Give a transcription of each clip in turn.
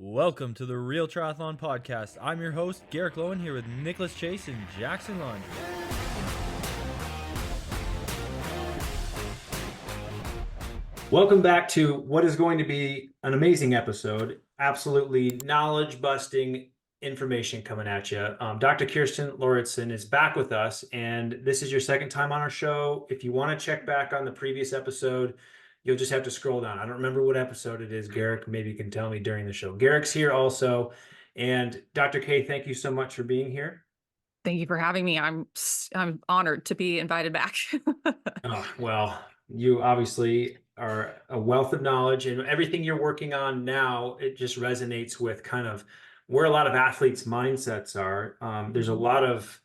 Welcome to the Real Triathlon Podcast. I'm your host, Garrick Lowen, here with Nicholas Chase and Jackson Lund. Welcome back to what is going to be an amazing episode. Absolutely knowledge-busting information coming at you. Dr. Kirstin Lauritzen is back with us, and this is your second time on our show. If you want to check back on the previous episode, you'll just have to scroll down. I don't remember what episode it is. Garrick maybe can tell me during the show. Garrick's here also. And Dr. K, thank you so much for being here. Thank you for having me. I'm honored to be invited back. Well, you obviously are a wealth of knowledge, and everything you're working on now, it just resonates with kind of where a lot of athletes' mindsets are. There's a lot of,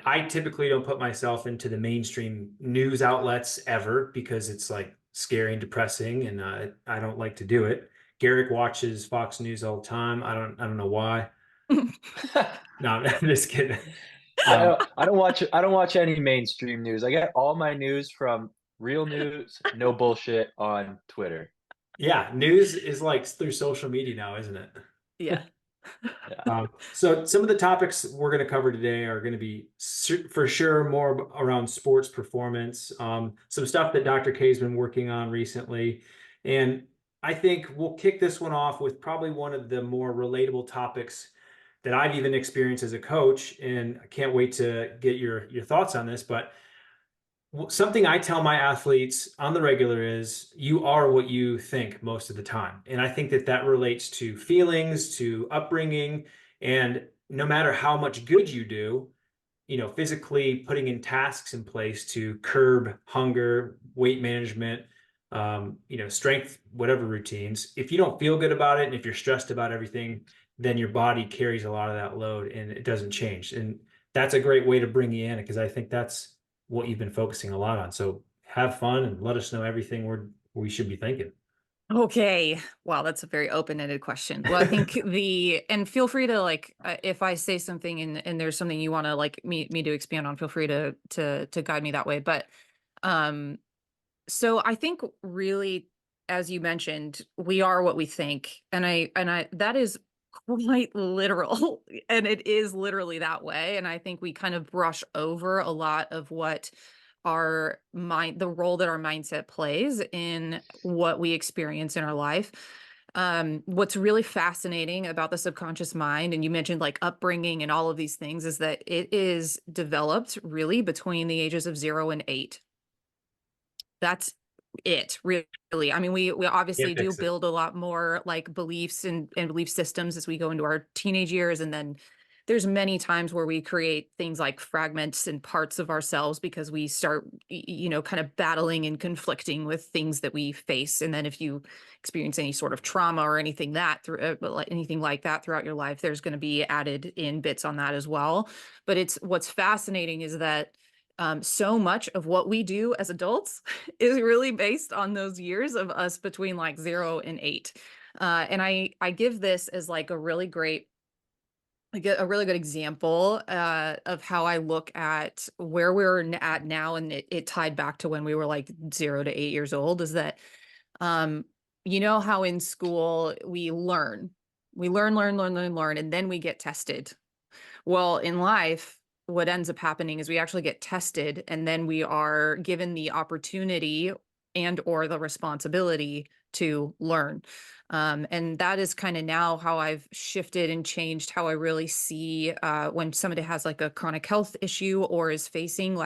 I typically don't put myself into the mainstream news outlets ever because it's like scary and depressing, and I don't like to do it. Garrick watches Fox News all the time. I don't know why. No, I'm just kidding. I don't watch any mainstream news. I get all my news from real news, no bullshit on Twitter. Yeah, news is like through social media now, isn't it? Yeah. So some of the topics we're going to cover today are going to be for sure more around sports performance, some stuff that Dr. K has been working on recently. And I think we'll kick this one off with probably one of the more relatable topics that I've even experienced as a coach. And I can't wait to get your thoughts on this, but something I tell my athletes on the regular is you are what you think most of the time. And I think that relates to feelings, to upbringing, and no matter how much good you do, physically putting in tasks in place to curb hunger, weight management, strength, whatever routines, if you don't feel good about it and if you're stressed about everything, then your body carries a lot of that load and it doesn't change. And that's a great way to bring you in because I think that's what you've been focusing a lot on. So have fun and let us know everything we should be thinking. Okay. Wow, that's a very open-ended question. Well, I think and feel free to if I say something and there's something you want to me to expand on, feel free to guide me that way. But so I think really, as you mentioned, we are what we think. And I that is quite literal. And it is literally that way. And I think we kind of brush over a lot of what the role that our mindset plays in what we experience in our life. What's really fascinating about the subconscious mind, and you mentioned like upbringing and all of these things, is that it is developed really between the ages of 0 and 8. That's it, really. I mean, we obviously do build a lot more like beliefs and belief systems as we go into our teenage years. And then there's many times where we create things like fragments and parts of ourselves because we start, kind of battling and conflicting with things that we face. And then if you experience any sort of trauma or anything like that throughout your life, there's going to be added in bits on that as well. But what's fascinating is that so much of what we do as adults is really based on those years of us between like 0 and 8. And I give this as like a really good example of how I look at where we're at now. And it tied back to when we were like 0 to 8 years old, is that, how in school we learn, and then we get tested. Well, in life, what ends up happening is we actually get tested, and then we are given the opportunity and or the responsibility to learn. And that is kind of now how I've shifted and changed how I really see when somebody has like a chronic health issue or is facing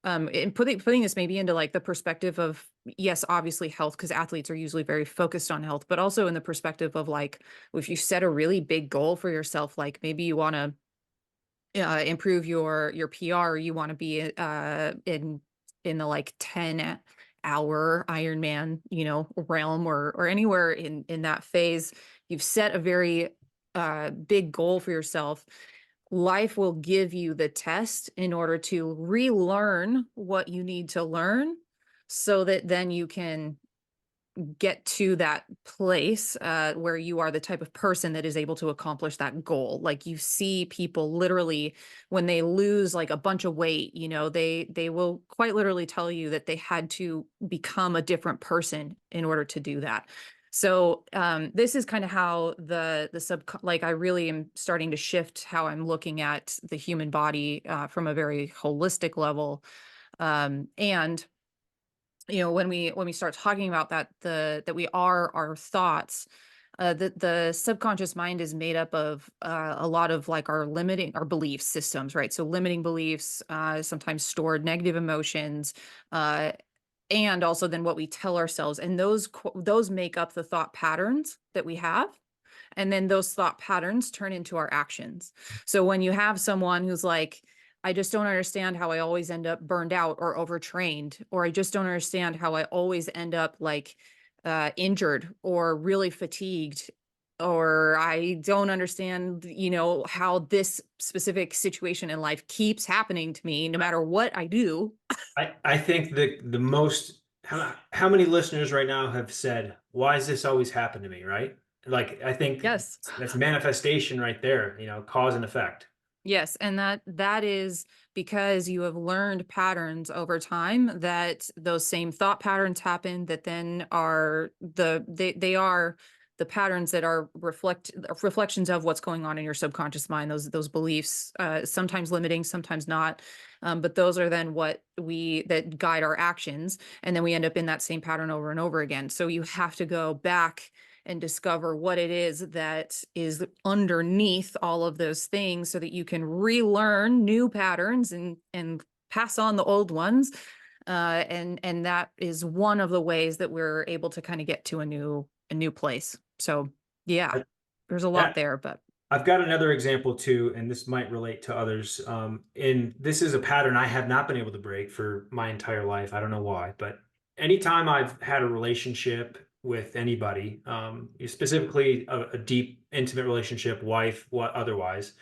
and putting this maybe into like the perspective of, yes, obviously health, because athletes are usually very focused on health, but also in the perspective of like, if you set a really big goal for yourself, like maybe you want to improve your PR, you want to be in the like 10-hour Ironman, realm or anywhere in that phase. You've set a very big goal for yourself. Life will give you the test in order to relearn what you need to learn so that then you can get to that place where you are the type of person that is able to accomplish that goal. Like you see people literally when they lose like a bunch of weight, they will quite literally tell you that they had to become a different person in order to do that. So this is kind of how the like I really am starting to shift how I'm looking at the human body from a very holistic level. And when we start talking about that, that we are our thoughts, the subconscious mind is made up of a lot of like our belief systems, right? So limiting beliefs, sometimes stored negative emotions, and also then what we tell ourselves, and those make up the thought patterns that we have. And then those thought patterns turn into our actions. So when you have someone who's like, I just don't understand how I always end up burned out or overtrained, or I just don't understand how I always end up like injured or really fatigued, or I don't understand, how this specific situation in life keeps happening to me no matter what I do. I think the most, how many listeners right now have said, why does this always happen to me, right? Like, I think Yes. that's manifestation right there, cause and effect. Yes, and that is because you have learned patterns over time, that those same thought patterns happen, that then are they are the patterns that are reflections of what's going on in your subconscious mind, those beliefs, sometimes limiting, sometimes not. But those are then that guide our actions, and then we end up in that same pattern over and over again. So you have to go back and discover what it is that is underneath all of those things, so that you can relearn new patterns and pass on the old ones. And that is one of the ways that we're able to kind of get to a new place. So yeah, there's a lot That there, but I've got another example too, and this might relate to others. And this is a pattern I have not been able to break for my entire life. I don't know why, but anytime I've had a relationship with anybody, specifically a deep, intimate relationship, wife, what otherwise,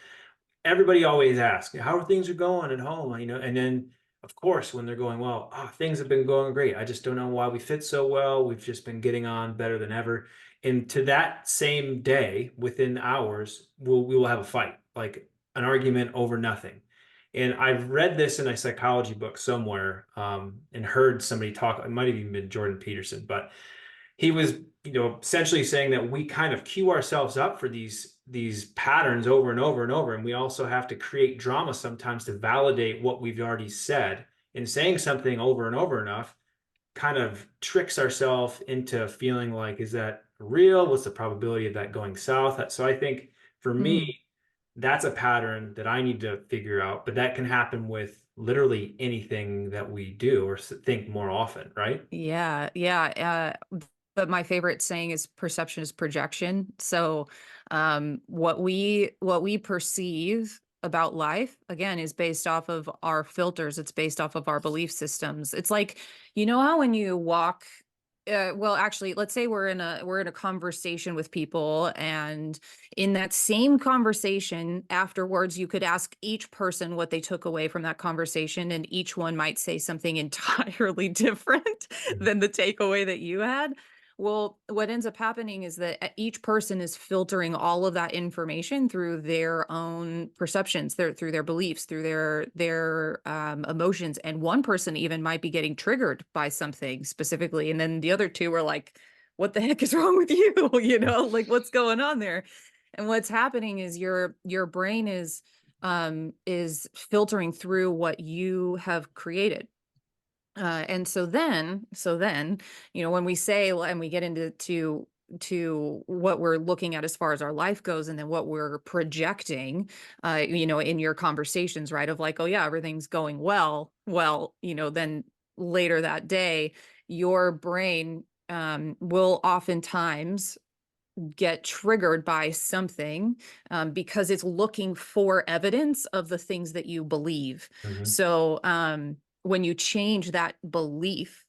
everybody always asks, how are things are going at home, and then of course when they're going well, things have been going great. I just don't know why we fit so well. We've just been getting on better than ever. And to that same day, within hours, we will have a fight, like an argument over nothing. And I've read this in a psychology book somewhere, and heard somebody talk. It might have even been Jordan Peterson, but he was, essentially saying that we kind of cue ourselves up for these patterns over and over and over, and we also have to create drama sometimes to validate what we've already said. And saying something over and over enough kind of tricks ourselves into feeling like, is that real? What's the probability of that going south? So I think for me, that's a pattern that I need to figure out, but that can happen with literally anything that we do or think more often, right? yeah. But my favorite saying is perception is projection. So what we perceive about life, again, is based off of our filters. It's based off of our belief systems. It's like, how when you walk, well, actually, let's say we're in a conversation with people, and in that same conversation afterwards, you could ask each person what they took away from that conversation, and each one might say something entirely different than the takeaway that you had. Well, what ends up happening is that each person is filtering all of that information through their own perceptions, through their beliefs, through their emotions, and one person even might be getting triggered by something specifically, and then the other two are like, "What the heck is wrong with you?" Like, what's going on there? And what's happening is your brain is filtering through what you have created. And so then, when we say, and we get into to what we're looking at as far as our life goes, and then what we're projecting, in your conversations, right? Of like, oh yeah, everything's going well. Well, then later that day, your brain will oftentimes get triggered by something, because it's looking for evidence of the things that you believe. Mhm. So when you change that belief,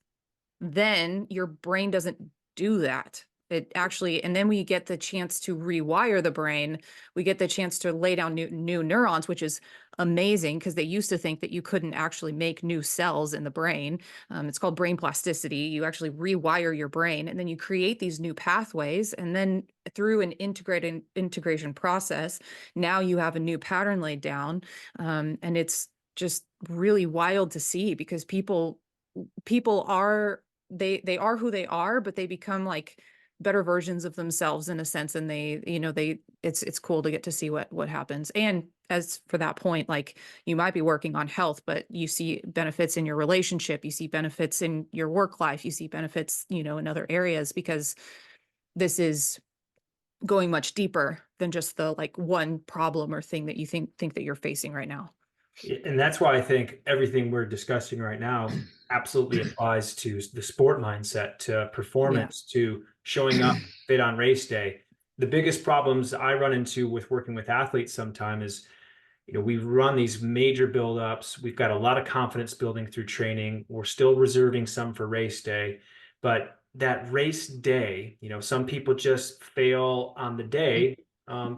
then your brain doesn't do that. It actually, and then we get the chance to rewire the brain. We get the chance to lay down new neurons, which is amazing, because they used to think that you couldn't actually make new cells in the brain. It's called brain plasticity. You actually rewire your brain, and then you create these new pathways. And then through an integration process, now you have a new pattern laid down. And it's just really wild to see, because people are they are who they are, but they become like better versions of themselves in a sense. And it's cool to get to see what happens. And as for that point, like you might be working on health, but you see benefits in your relationship, you see benefits in your work life, you see benefits, in other areas, because this is going much deeper than just the like one problem or thing that you think that you're facing right now. And that's why I think everything we're discussing right now absolutely applies to the sport mindset, to performance, to showing up fit on race day. The biggest problems I run into with working with athletes sometimes is, we run these major buildups. We've got a lot of confidence building through training. We're still reserving some for race day, but that race day, some people just fail on the day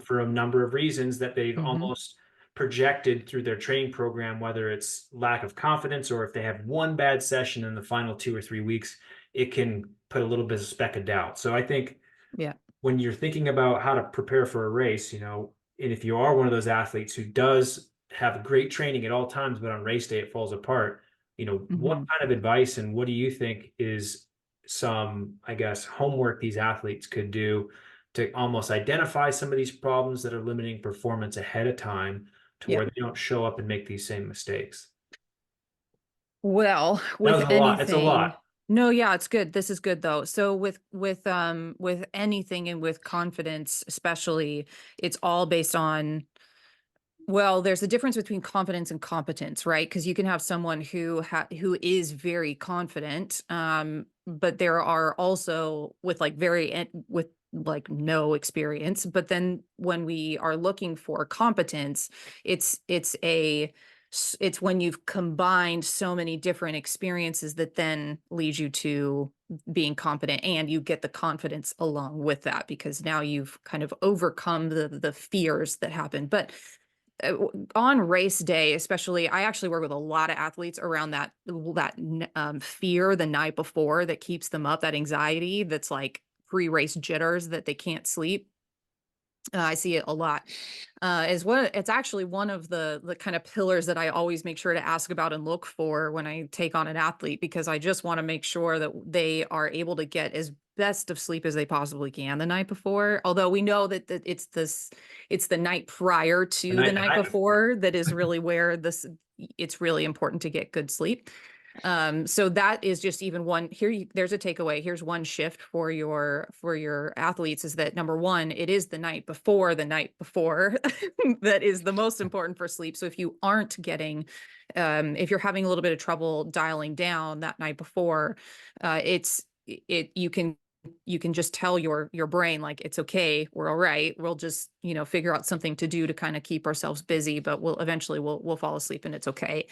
for a number of reasons that they've almost projected through their training program, whether it's lack of confidence or if they have one bad session in the final 2 or 3 weeks, it can put a little bit of speck of doubt. So I think when you're thinking about how to prepare for a race, and if you are one of those athletes who does have great training at all times, but on race day it falls apart, what kind of advice and what do you think is some, I guess, homework these athletes could do to almost identify some of these problems that are limiting performance ahead of time to where they don't show up and make these same mistakes? Well, That with was a lot. anything, It's a lot. no, yeah, it's good. This is good though. So with anything and with confidence, especially, it's all based on, well, there's a difference between confidence and competence, right? Because you can have someone who is very confident, but there are also with like with like no experience. But then when we are looking for competence, it's when you've combined so many different experiences that then lead you to being confident, and you get the confidence along with that because now you've kind of overcome the fears that happen. But on race day, especially, I actually work with a lot of athletes around that fear the night before that keeps them up, that anxiety that's like pre-race jitters that they can't sleep. I see it a lot. It's actually one of the kind of pillars that I always make sure to ask about and look for when I take on an athlete, because I just want to make sure that they are able to get as best of sleep as they possibly can the night before. Although we know that it's the night prior to the night before that is really where it's really important to get good sleep. So that is just even one there's a takeaway. Here's one shift for your athletes, is that number one, it is the night before that is the most important for sleep. So if you aren't getting, if you're having a little bit of trouble dialing down that night before, you can just tell your brain, like, it's okay, we're all right. We'll just, figure out something to do to kind of keep ourselves busy, but we'll fall asleep and it's okay.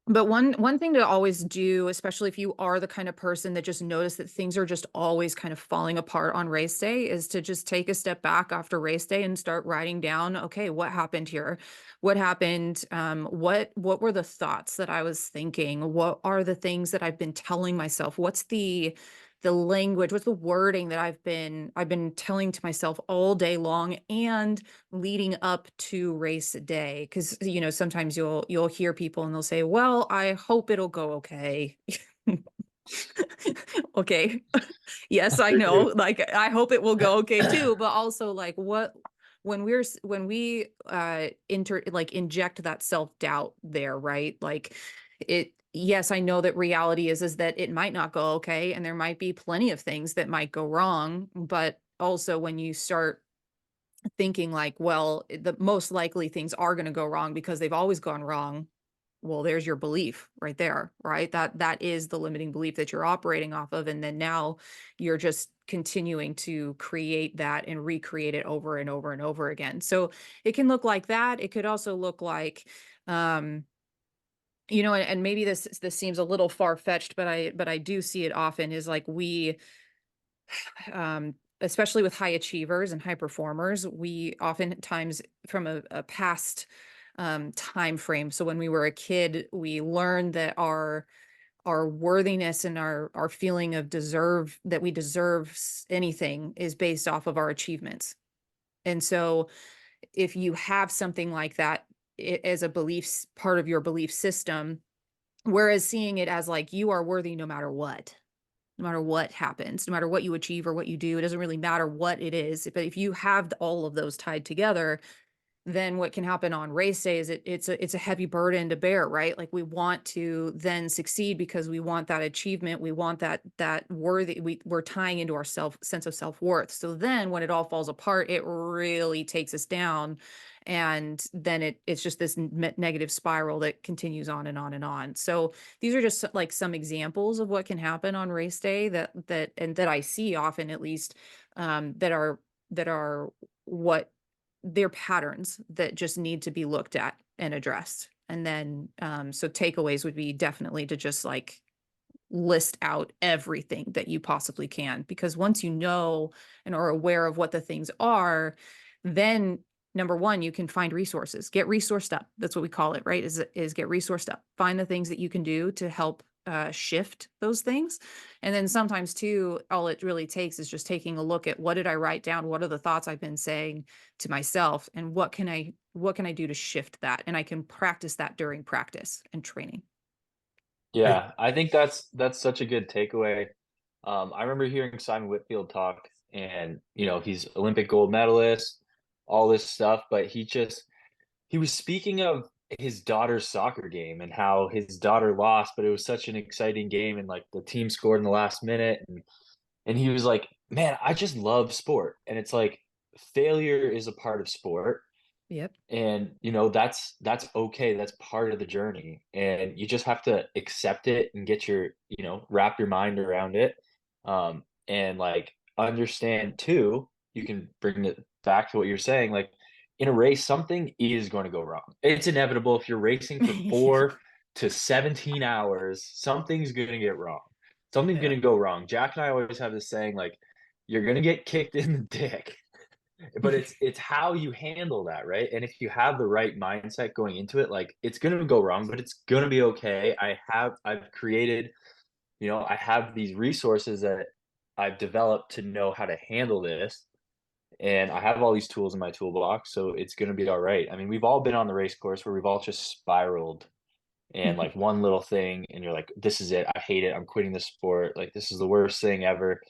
But one thing to always do, especially if you are the kind of person that just notice that things are just always kind of falling apart on race day, is to just take a step back after race day and start writing down, okay, what happened here? What happened? What were the thoughts that I was thinking? What are the things that I've been telling myself? What's the language, what's the wording that I've been telling to myself all day long and leading up to race day? Because sometimes you'll hear people and they'll say, well, I hope it'll go okay. Okay. Yes, I know, like, I hope it will go okay too, but also, like, when we inject that self-doubt there, right? Like, yes, I know that reality is that it might not go okay, and there might be plenty of things that might go wrong. But also when you start thinking like, well, the most likely things are going to go wrong because they've always gone wrong. Well, there's your belief right there, right? That is the limiting belief that you're operating off of. And then now you're just continuing to create that and recreate it over and over and over again. So it can look like that. It could also look like, and maybe this seems a little far-fetched, but I do see it often, is like especially with high achievers and high performers, we oftentimes from a past time frame. So when we were a kid, we learned that our worthiness and our feeling of that we deserve anything is based off of our achievements. And so if you have something like that as a part of your belief system, whereas seeing it as like, you are worthy no matter what, no matter what happens, no matter what you achieve or what you do. It doesn't really matter what it is. But if you have all of those tied together, then what can happen on race day is it's a heavy burden to bear, right? Like we want to then succeed because we want that achievement. We want that worthy, we're tying into our sense of self-worth. So then when it all falls apart, it really takes us down. And then it's just this negative spiral that continues on and on and on. So these are just like some examples of what can happen on race day that I see often, at least, that are what they're patterns that just need to be looked at and addressed. And then, so takeaways would be definitely to just like list out everything that you possibly can, because once you know and are aware of what the things are, then number one, you can find resources, get resourced up. That's what we call it, right? Is get resourced up, find the things that you can do to help shift those things. And then sometimes too, all it really takes is just taking a look at, what did I write down? What are the thoughts I've been saying to myself? And what can I do to shift that? And I can practice that during practice and training. Yeah, I think that's such a good takeaway. I remember hearing Simon Whitfield talk, and he's Olympic gold medalist, all this stuff, but he was speaking of his daughter's soccer game and how his daughter lost, but it was such an exciting game, and like the team scored in the last minute, and he was like, "Man, I just love sport." And it's like failure is a part of sport, Yep. and that's okay, that's part of the journey, and you just have to accept it and get your wrap your mind around it, and like understand too. You can bring it back to what you're saying, like in a race something is going to go wrong. It's inevitable. If you're racing for Yeah. 4 to 17 hours, something's going to get wrong, something's Yeah. going to go wrong. Jack and I always have this saying, like, you're going to get kicked in the dick, but it's how you handle that, right? And if you have the right mindset going into it, like, it's gonna go wrong, but it's gonna be okay. I've created, I have these resources that I've developed to know how to handle this, and I have all these tools in my toolbox, so it's gonna be all right. I mean, we've all been on the race course where we've all just spiraled, and like one little thing, and you're like, this is it, I hate it, I'm quitting this sport, like this is the worst thing ever.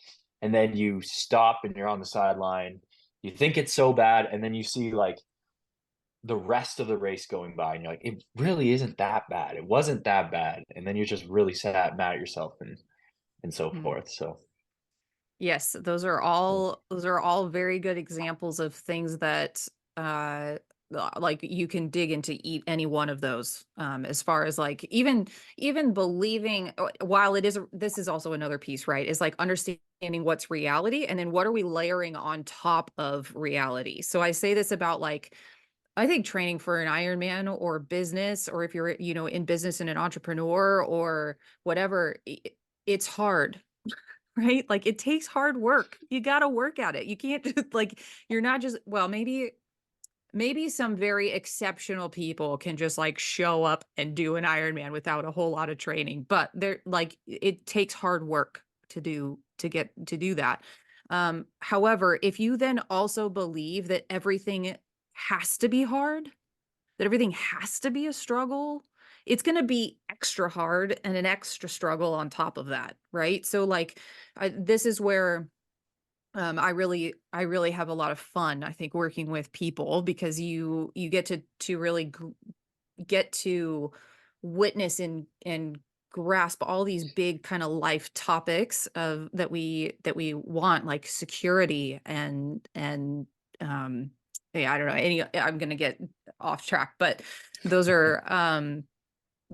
And then you stop and you're on the sideline, you think it's so bad, and then you see like the rest of the race going by, and you're like, it really isn't that bad, it wasn't that bad, and then you're just really sad, mad at yourself, and so forth. So Yes, those are all very good examples of things that like you can dig into any one of those, as far as like even believing, while this is also another piece, right, is like understanding what's reality and then what are we layering on top of reality. So I say this about, like, I think training for an Ironman or business, or if you're in business and an entrepreneur or whatever, it's hard. Right? Like it takes hard work. You got to work at it. You can't just like, you're not just, well, maybe some very exceptional people can just like show up and do an Ironman without a whole lot of training, but they're like, it takes hard work to get to do that. However, if you then also believe that everything has to be hard, that everything has to be a struggle, it's going to be extra hard and an extra struggle on top of that, right? So like, this is where I really have a lot of fun, I think, working with people, because you get to really get to witness and grasp all these big kind of life topics of that we want, like security and yeah, I don't know, I'm gonna get off track, but those are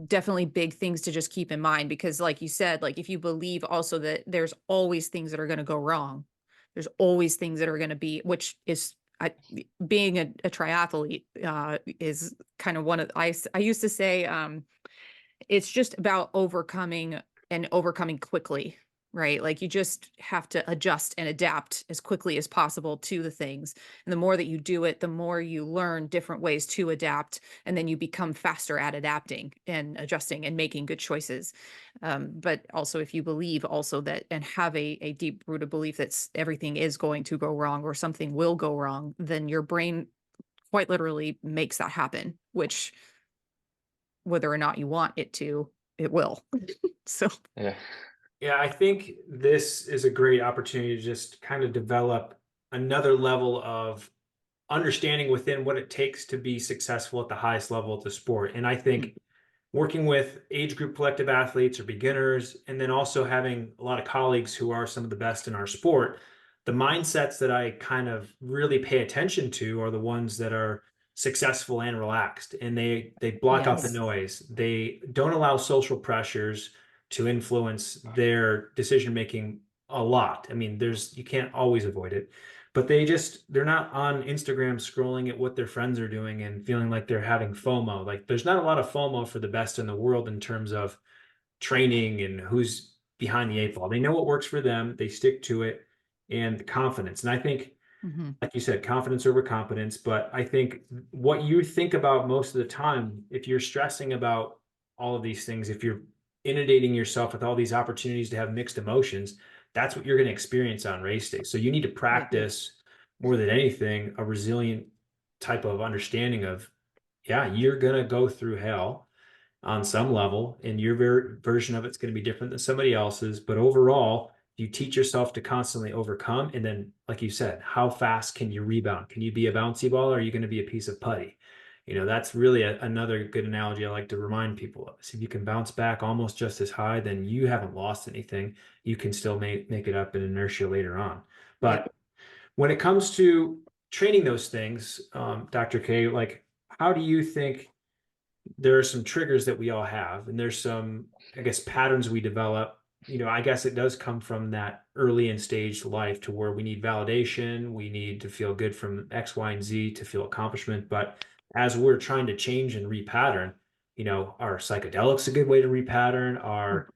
definitely big things to just keep in mind, because like you said, like if you believe also that there's always things that are going to go wrong, there's always things that are going to be, which is, being a triathlete is kind of one of, I used to say, it's just about overcoming quickly, right? Like you just have to adjust and adapt as quickly as possible to the things. And the more that you do it, the more you learn different ways to adapt. And then you become faster at adapting and adjusting and making good choices. But also, if you believe also that, and have a deep rooted belief that everything is going to go wrong or something will go wrong, then your brain quite literally makes that happen, which, whether or not you want it to, it will. So yeah. Yeah, I think this is a great opportunity to just kind of develop another level of understanding within what it takes to be successful at the highest level of the sport. And I Mm. think working with age group collective athletes or beginners, and then also having a lot of colleagues who are some of the best in our sport, the mindsets that I kind of really pay attention to are the ones that are successful and relaxed, and they block out the Yes. noise. They don't allow social pressures to influence their decision making a lot. I mean, you can't always avoid it, but they're not on Instagram scrolling at what their friends are doing and feeling like they're having FOMO. Like there's not a lot of FOMO for the best in the world in terms of training and who's behind the eight ball. They know what works for them, they stick to it, and the confidence. And I think, Hmm. like you said, confidence over competence. But I think what you think about most of the time, if you're stressing about all of these things, if you're inundating yourself with all these opportunities to have mixed emotions, that's what you're going to experience on race day. So you need to Yeah. practice more than anything a resilient type of understanding of, yeah, you're going to go through hell on some level, and your version of it's going to be different than somebody else's. But overall, you teach yourself to constantly overcome. And then, like you said, how fast can you rebound? Can you be a bouncy ball, or are you going to be a piece of putty? That's really another good analogy I like to remind people of. So if you can bounce back almost just as high, then you haven't lost anything. You can still make it up in inertia later on. Yep. But when it comes to training those things, Dr. K, like, how do you think there are some triggers that we all have, and there's some, I guess, patterns we develop. I guess it does come from that early in stage life to where we need validation, we need to feel good from X, Y, and Z to feel accomplishment. But as we're trying to change and repattern, are psychedelics a good way to repattern? Are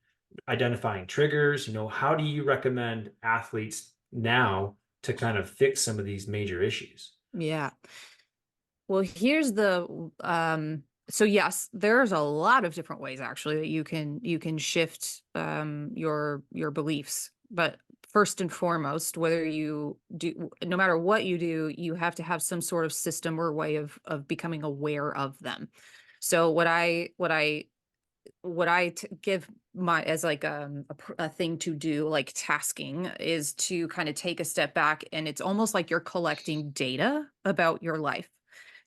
identifying triggers? How do you recommend athletes now to kind of fix some of these major issues? Yeah. Well, here's the so yes, there's a lot of different ways actually that you can shift your beliefs. But first and foremost, whether you do no matter what you do, you have to have some sort of system or way of becoming aware of them. So what I give my as like a thing to do, like tasking, is to kind of take a step back, and it's almost like you're collecting data about your life.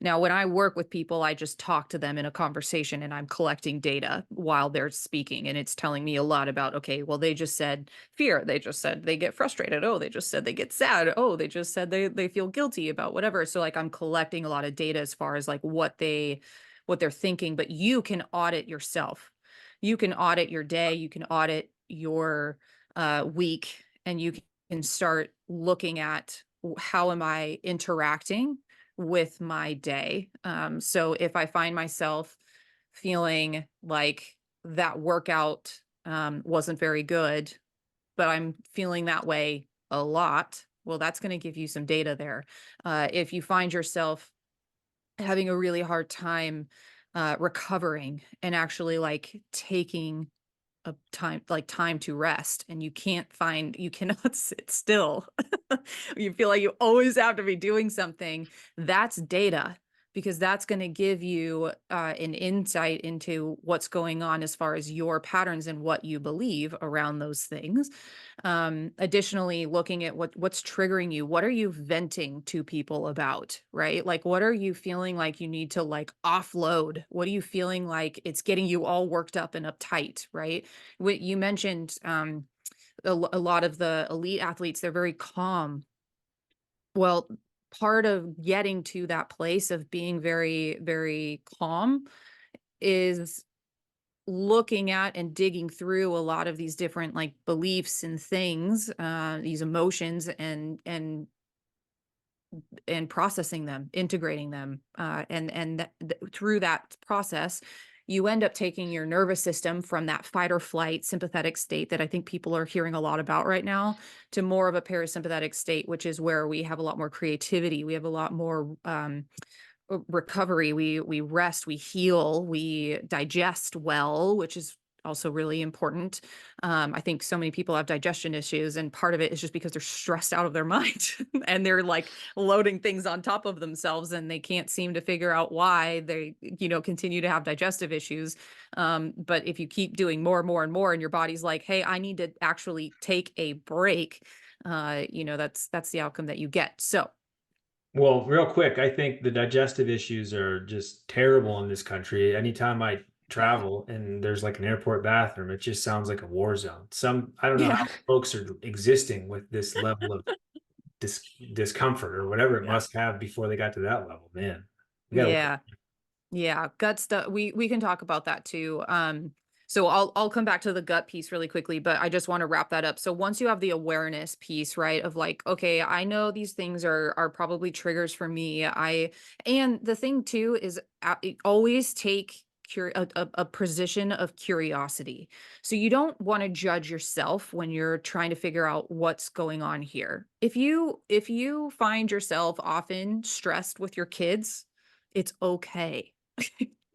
Now, when I work with people, I just talk to them in a conversation and I'm collecting data while they're speaking. And it's telling me a lot about, okay, well, they just said fear. They just said they get frustrated. Oh, they just said they get sad. Oh, they just said they feel guilty about whatever. So like I'm collecting a lot of data as far as like what they're thinking, but you can audit yourself. You can audit your day, you can audit your week, and you can start looking at how am I interacting with my day. So if I find myself feeling like that workout wasn't very good, but I'm feeling that way a lot, well, that's going to give you some data there. If you find yourself having a really hard time recovering and actually like taking a time to rest, and you cannot sit still. You feel like you always have to be doing something. That's data, because that's going to give you an insight into what's going on as far as your patterns and what you believe around those things. Additionally, looking at what's triggering you, what are you venting to people about, right? Like, what are you feeling like you need to like offload? What are you feeling like it's getting you all worked up and uptight, right? What you mentioned, a lot of the elite athletes, they're very calm. Well, part of getting to that place of being very, very calm is looking at and digging through a lot of these different like beliefs and things, these emotions, and processing them, integrating them, through that process, you end up taking your nervous system from that fight or flight sympathetic state that I think people are hearing a lot about right now, to more of a parasympathetic state, which is where we have a lot more creativity. We have a lot more recovery. We rest, we heal, we digest well, which is also really important. I think so many people have digestion issues, and part of it is just because they're stressed out of their mind and they're like loading things on top of themselves, and they can't seem to figure out why they, continue to have digestive issues. But if you keep doing more and more and more, and your body's like, hey, I need to actually take a break, that's the outcome that you get. So Well, real quick, I think the digestive issues are just terrible in this country. Anytime I travel and there's like an airport bathroom, it just sounds like a war zone. I don't know yeah. how folks are existing with this level of discomfort or whatever it Yeah. must have before they got to that level, man. We gotta Yeah. Yeah, gut stuff. We can talk about that too. So I'll come back to the gut piece really quickly, but I just want to wrap that up. So once you have the awareness piece, right, of like, okay, I know these things are probably triggers for me. And the thing too is always take a position of curiosity. So you don't want to judge yourself when you're trying to figure out what's going on here. If you find yourself often stressed with your kids, it's okay.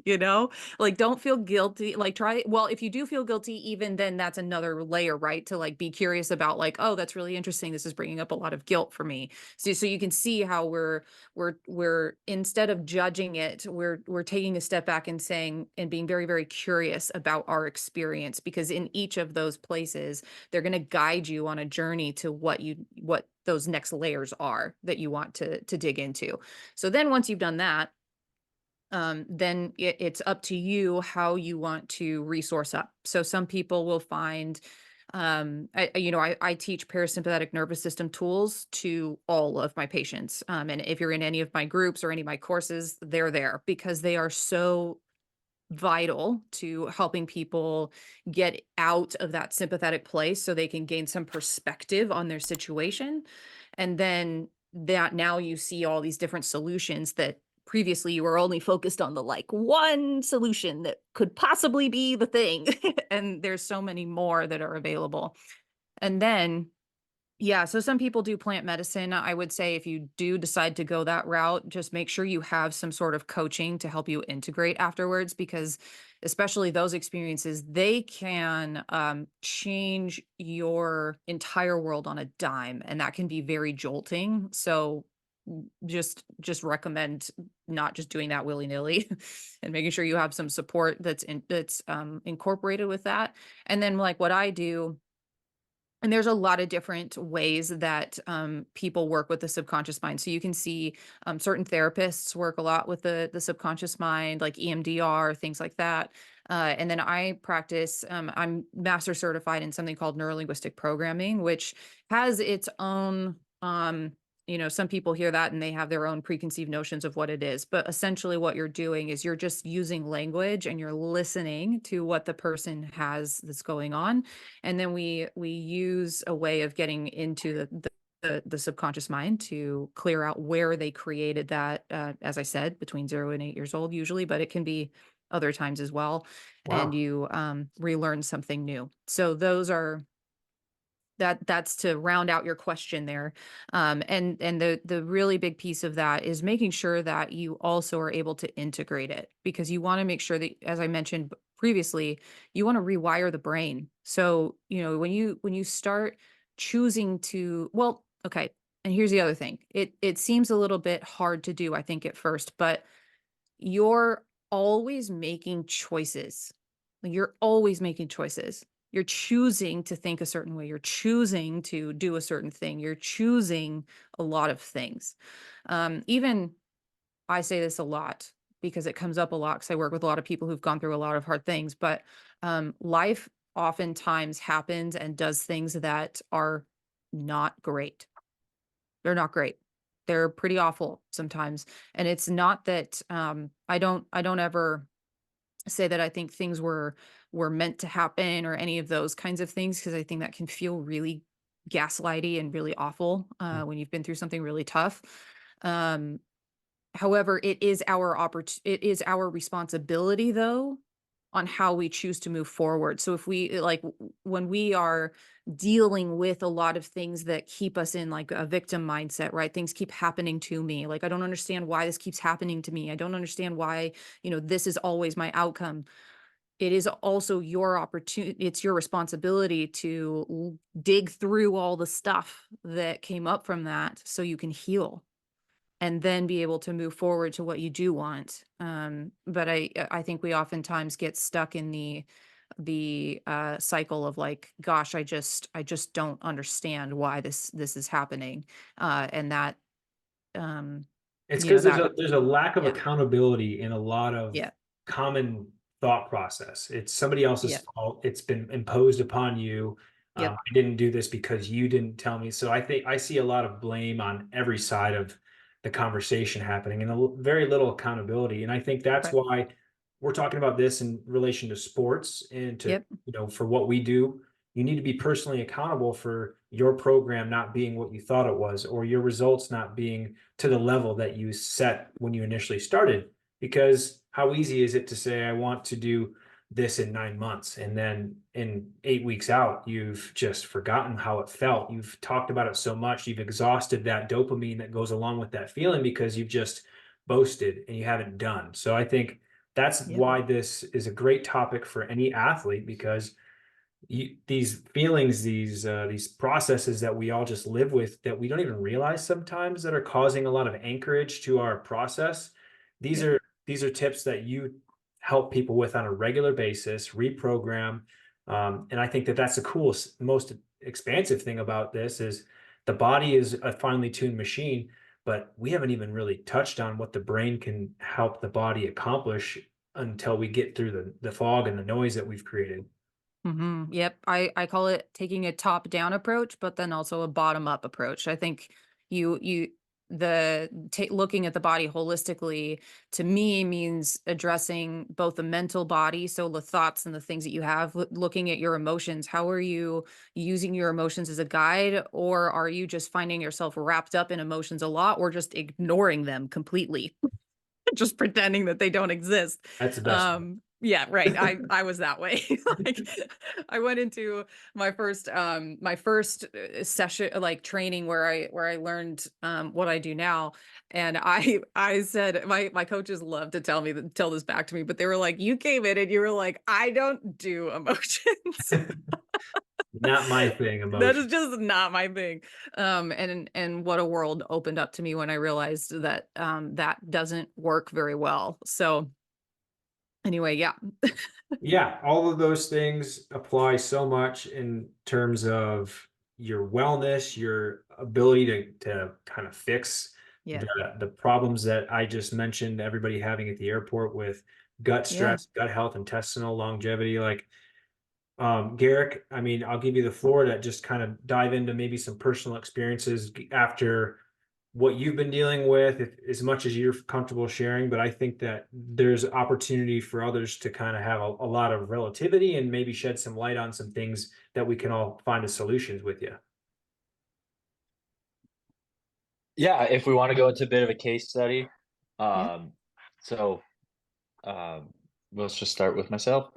You know, like, don't feel guilty. Like, well, if you do feel guilty, even then that's another layer, right? To like be curious about like, oh, that's really interesting. This is bringing up a lot of guilt for me. So you can see how we're instead of judging it, we're taking a step back and saying, and being very, very curious about our experience, because in each of those places, they're going to guide you on a journey to what those next layers are that you want to dig into. So then once you've done that, then it's up to you how you want to resource up. So some people will find, I teach parasympathetic nervous system tools to all of my patients. And if you're in any of my groups or any of my courses, they're there because they are so vital to helping people get out of that sympathetic place so they can gain some perspective on their situation. And then that now you see all these different solutions that previously you were only focused on the like one solution that could possibly be the thing. And there's so many more that are available. And then yeah, so some people do plant medicine. I would say if you do decide to go that route, just make sure you have some sort of coaching to help you integrate afterwards, because especially those experiences, they can change your entire world on a dime, and that can be very jolting. So just recommend not just doing that willy-nilly and making sure you have some support that's incorporated with that. And then like what I do, and there's a lot of different ways that people work with the subconscious mind. So you can see certain therapists work a lot with the subconscious mind, like EMDR, things like that. And then I practice, I'm master certified in something called neurolinguistic programming, which has its own, some people hear that and they have their own preconceived notions of what it is. But essentially what you're doing is you're just using language and you're listening to what the person has that's going on. And then we use a way of getting into the subconscious mind to clear out where they created that, as I said, between 0 and 8 years old usually, but it can be other times as well. And Wow. you relearn something new. So that's to round out your question there. And the really big piece of that is making sure that you also are able to integrate it, because you want to make sure that, as I mentioned previously, you want to rewire the brain. So, when you start choosing to, well, okay. And here's the other thing. It seems a little bit hard to do, I think, at first, but you're always making choices. Like, you're always making choices. You're choosing to think a certain way. You're choosing to do a certain thing. You're choosing a lot of things. Even I say this a lot because it comes up a lot because I work with a lot of people who've gone through a lot of hard things, but life oftentimes happens and does things that are not great. They're not great. They're pretty awful sometimes. And it's not that I don't ever say that I think things were meant to happen or any of those kinds of things, because I think that can feel really gaslighty and really awful when you've been through something really tough. Um, However, it is our responsibility though on how we choose to move forward. So if we like when we are dealing with a lot of things that keep us in like a victim mindset, right? Things keep happening to me. Like, I don't understand why this keeps happening to me. I don't understand why, this is always my outcome. it is also your opportunity. It's your responsibility to dig through all the stuff that came up from that so you can heal and then be able to move forward to what you do want. But I think we oftentimes get stuck in the cycle of like, gosh, I just don't understand why this is happening. And that, um, It's you know, because that, there's a lack of yeah, accountability in a lot of yeah, common thought process. It's somebody else's yeah, fault. It's been imposed upon you. yep, I didn't do this because you didn't tell me. So I think I see a lot of blame on every side of the conversation happening, and very little accountability. And I think that's right, why we're talking about this in relation to sports and to, yep, for what we do. You need to be personally accountable for your program not being what you thought it was, or your results not being to the level that you set when you initially started. Because how easy is it to say, I want to do this in 9 months, and then in 8 weeks out, you've just forgotten how it felt. You've talked about it so much, you've exhausted that dopamine that goes along with that feeling because you've just boasted and you haven't done. So I think that's yep, why this is a great topic for any athlete, because these feelings, these processes that we all just live with, that we don't even realize sometimes, that are causing a lot of anchorage to our process. These yep, are these are tips that you help people with on a regular basis, reprogram. And I think that that's the coolest, most expansive thing about this is the body is a finely tuned machine, but we haven't even really touched on what the brain can help the body accomplish until we get through the fog and the noise that we've created. yep. I call it taking a top down approach, but then also a bottom up approach. I think you looking at the body holistically to me means addressing both the mental body, so the thoughts and the things that you have, looking at your emotions. How are you using your emotions as a guide, or are you just finding yourself wrapped up in emotions a lot, or just ignoring them completely? Just pretending that they don't exist. That's the best one. Yeah, right. I was that way. Like I went into my first session, like training, where I learned what I do now. And I said, my coaches love to tell this back to me, but they were like, you came in and you were like, I don't do emotions. Not my thing, That is emotion. just not my thing. And what a world opened up to me when I realized that that doesn't work very well. So anyway, yeah. Yeah, all of those things apply so much in terms of your wellness, your ability to kind of fix Yeah. the problems that I just mentioned, everybody having at the airport with gut Yeah. stress, gut health, intestinal longevity. Like, Garrick, I mean, I'll give you the floor to just kind of dive into maybe some personal experiences after what you've been dealing with, as much as you're comfortable sharing. But I think that there's opportunity for others to kind of have a lot of relativity and maybe shed some light on some things that we can all find as solutions with you. Yeah, if we want to go into a bit of a case study, Yeah. um, so um, let's just start with myself.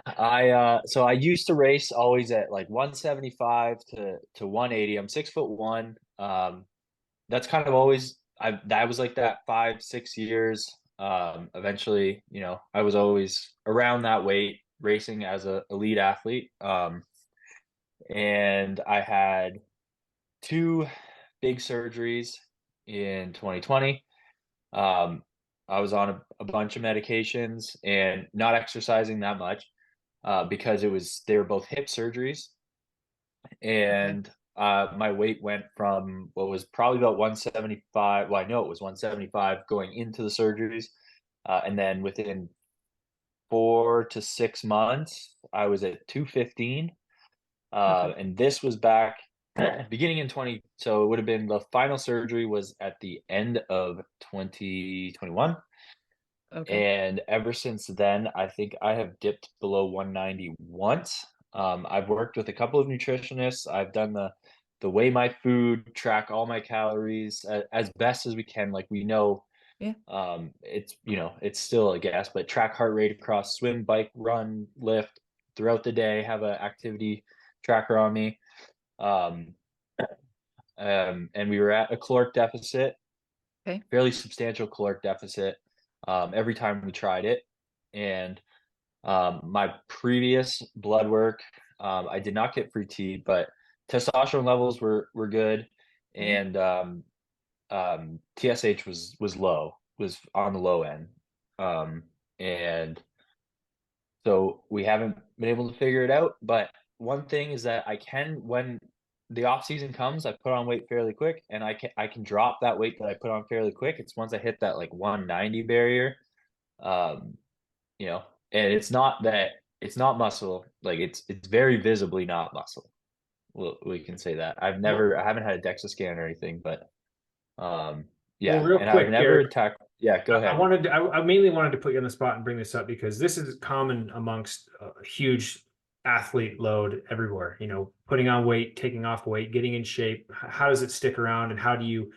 I used to race always at like 175 to 180. I'm 6'1". That's kind of always that was like that 5 6 years. Eventually, I was always around that weight racing as a elite athlete. And I had two big surgeries in 2020. Um, I was on a bunch of medications and not exercising that much because they were both hip surgeries, Okay. and my weight went from what was probably about 175. Well, I know it was 175 going into the surgeries, and then within 4 to 6 months, I was at 215. Okay. And this was back beginning in 20. So it would have been the final surgery was at the end of 2021. Okay. And ever since then, I think I have dipped below 190 once. I've worked with a couple of nutritionists. I've done the weigh my food, track all my calories as best as we can. Like we know, Yeah. it's still a guess, but track heart rate across swim, bike, run, lift throughout the day. Have an activity tracker on me. Um, and we were at a caloric deficit, Okay. fairly substantial caloric deficit, every time we tried it. And My previous blood work, I did not get free T, but testosterone levels were good, Okay. and TSH was low, was on the low end, and so we haven't been able to figure it out. But one thing is that I can, when the off season comes, I put on weight fairly quick, and I can drop that weight that I put on fairly quick. It's once I hit that like 190 barrier, um, you know, and it's not muscle, like it's very visibly not muscle. We can say that. Well, I haven't had a DEXA scan or anything, but well, yeah, real and I've quick, never Garrett, attacked. Yeah, go I ahead. wanted to, I mainly wanted to put you on the spot and bring this up because this is common amongst a huge athlete load everywhere. You know, putting on weight, taking off weight, getting in shape. How does it stick around, and how do you,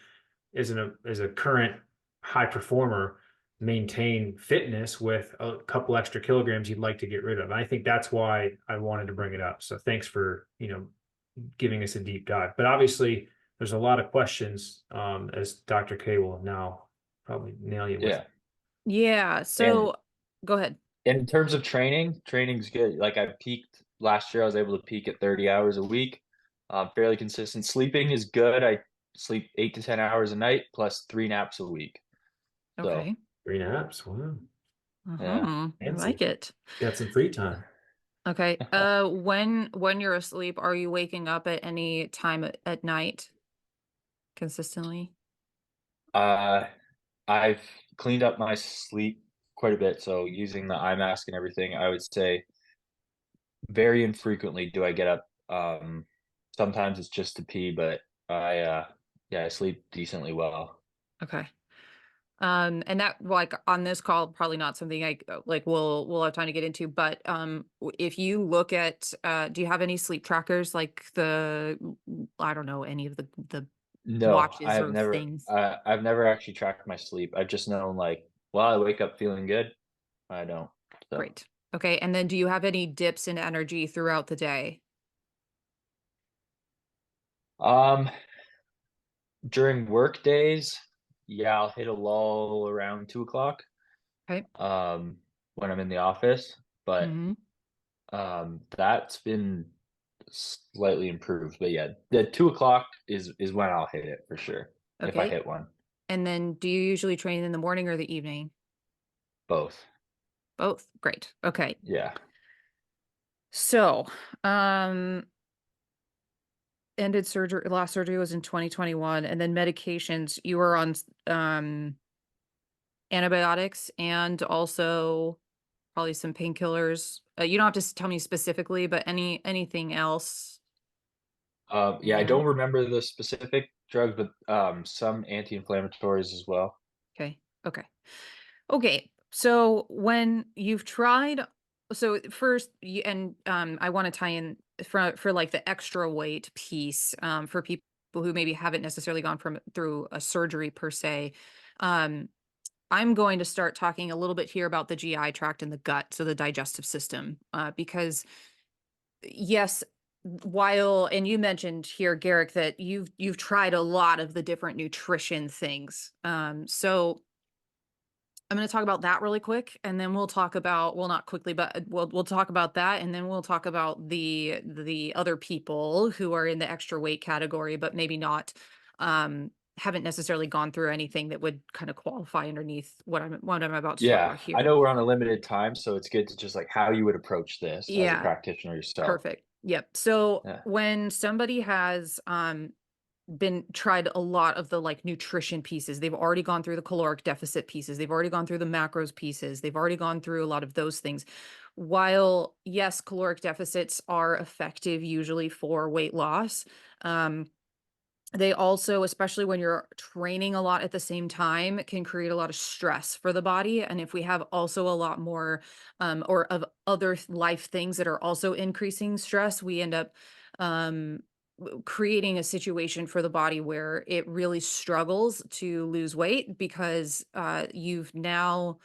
as a current high performer, maintain fitness with a couple extra kilograms you'd like to get rid of? And I think that's why I wanted to bring it up. So thanks for, giving us a deep dive. But obviously, there's a lot of questions, as Dr. K will now probably nail you with. Yeah, Yeah. and So go ahead. in terms of training's good. Like I peaked last year. I was able to peak at 30 hours a week, fairly consistent. Sleeping is good. I sleep 8 to 10 hours a night plus 3 naps a week. So Okay. 3 naps. Wow. yeah. I Fancy. like it. Got some free time. Okay. When you're asleep, are you waking up at any time at night consistently? Uh, I've cleaned up my sleep quite a bit. So using the eye mask and everything, I would say very infrequently do I get up. Sometimes it's just to pee, but yeah, I sleep decently well. Okay. And that, like, on this call, probably not something like we'll have time to get into, but if you look at do you have any sleep trackers, like I don't know, any of the No, watches or things? I've never actually tracked my sleep. I've just known like, well, I wake up feeling good. I don't. So, Great. Okay. And then do you have any dips in energy throughout the day? um, during work days, yeah, I'll hit a lull around 2 o'clock. Okay. Um, when I'm in the office, but Hmm. that's been slightly improved. But yeah, the 2 o'clock is when I'll hit it for sure if I Okay. hit one. And then do you usually train in the morning or the evening? Both. Both. Great. Okay. Yeah. So, um, ended surgery, last surgery was in 2021, and then medications, you were on antibiotics and also probably some painkillers. You don't have to tell me specifically, but anything else Yeah, I there? don't remember the specific drugs, but some anti-inflammatories as well. Okay. Okay. Okay. So when you've tried, so first, and I want to tie in for like the extra weight piece, for people who maybe haven't necessarily gone through a surgery per se. Um, I'm going to start talking a little bit here about the GI tract and the gut, so the digestive system, because yes, while, and you mentioned here, Garrick, that you've tried a lot of the different nutrition things. So I'm going to talk about that really quick, and then we'll talk about, well, not quickly, but we'll talk about that, and then we'll talk about the other people who are in the extra weight category, but maybe not, haven't necessarily gone through anything that would kind of qualify underneath what I'm about to talk Yeah, about I here. know we're on a limited time, so it's good to just like how you would approach this as a Yeah, practitioner yourself. perfect. Yep. So Yeah. when somebody has been tried a lot of the like nutrition pieces. They've already gone through the caloric deficit pieces. They've already gone through the macros pieces. They've already gone through a lot of those things. While yes, caloric deficits are effective usually for weight loss, they also, especially when you're training a lot at the same time, can create a lot of stress for the body. And if we have also a lot more or of other life things that are also increasing stress, we end up um, creating a situation for the body where it really struggles to lose weight because you've now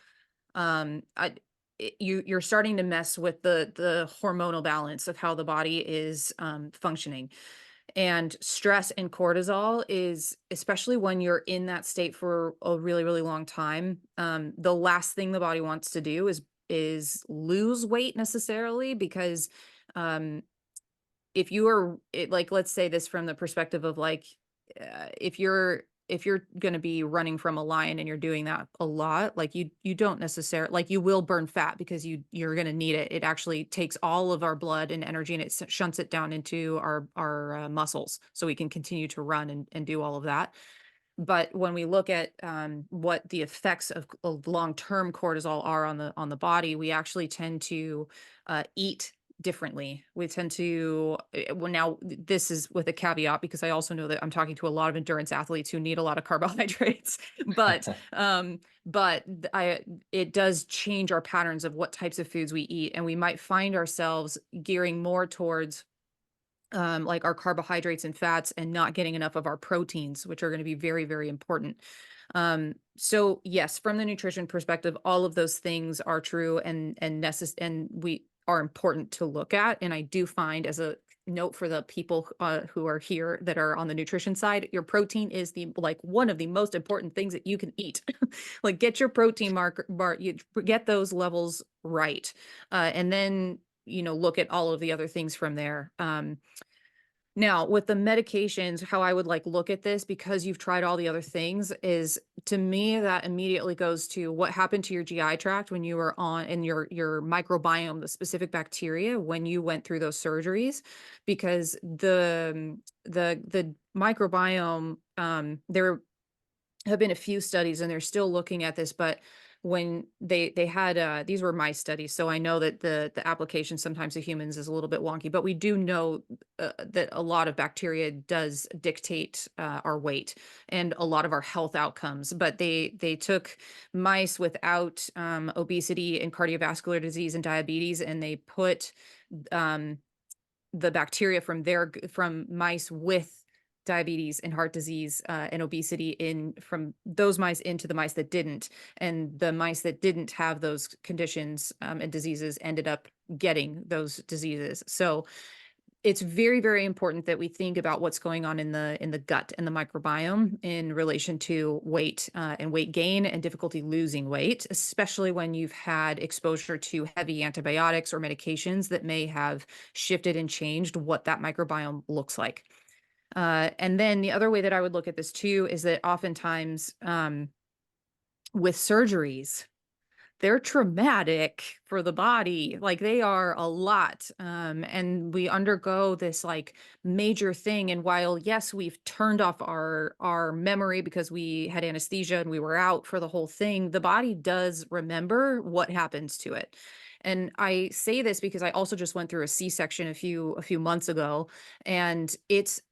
you're starting to mess with the hormonal balance of how the body is functioning. And stress and cortisol is, especially when you're in that state for a really, really long time, the last thing the body wants to do is lose weight necessarily, because if you are like, let's say this from the perspective of like, if you're going to be running from a lion and you're doing that a lot, like you don't necessarily, like, you will burn fat because you're going to need it. It actually takes all of our blood and energy, and it shunts it down into our muscles so we can continue to run and do all of that. But when we look at what the effects of long-term cortisol are on the body, we actually tend to eat differently. We tend to, well, now this is with a caveat, because I also know that I'm talking to a lot of endurance athletes who need a lot of carbohydrates, but it does change our patterns of what types of foods we eat, and we might find ourselves gearing more towards like our carbohydrates and fats, and not getting enough of our proteins, which are going to be very, very important. So yes, from the nutrition perspective, all of those things are true and we are important to look at. And I do find, as a note for the people who are here that are on the nutrition side, your protein is one of the most important things that you can eat. Like, get your protein you get those levels right, and then look at all of the other things from there. Now, with the medications, how I would look at this, because you've tried all the other things, is, to me, that immediately goes to what happened to your GI tract when you were on, in your microbiome, the specific bacteria, when you went through those surgeries. Because the microbiome, there have been a few studies and they're still looking at this, but when they had these were mice studies, so I know that the application sometimes to humans is a little bit wonky, but we do know that a lot of bacteria does dictate our weight and a lot of our health outcomes. But they took mice without obesity and cardiovascular disease and diabetes, and they put the bacteria from mice with diabetes and heart disease and obesity from those mice into the mice that didn't. And the mice that didn't have those conditions and diseases ended up getting those diseases. So it's very, very important that we think about what's going on in the gut and the microbiome in relation to weight and weight gain and difficulty losing weight, especially when you've had exposure to heavy antibiotics or medications that may have shifted and changed what that microbiome looks like. And then the other way that I would look at this too is that oftentimes with surgeries, they're traumatic for the body. Like, they are a lot. And we undergo this major thing. And while, yes, we've turned off our memory because we had anesthesia and we were out for the whole thing, the body does remember what happens to it. And I say this because I also just went through a C-section a few months ago, and it's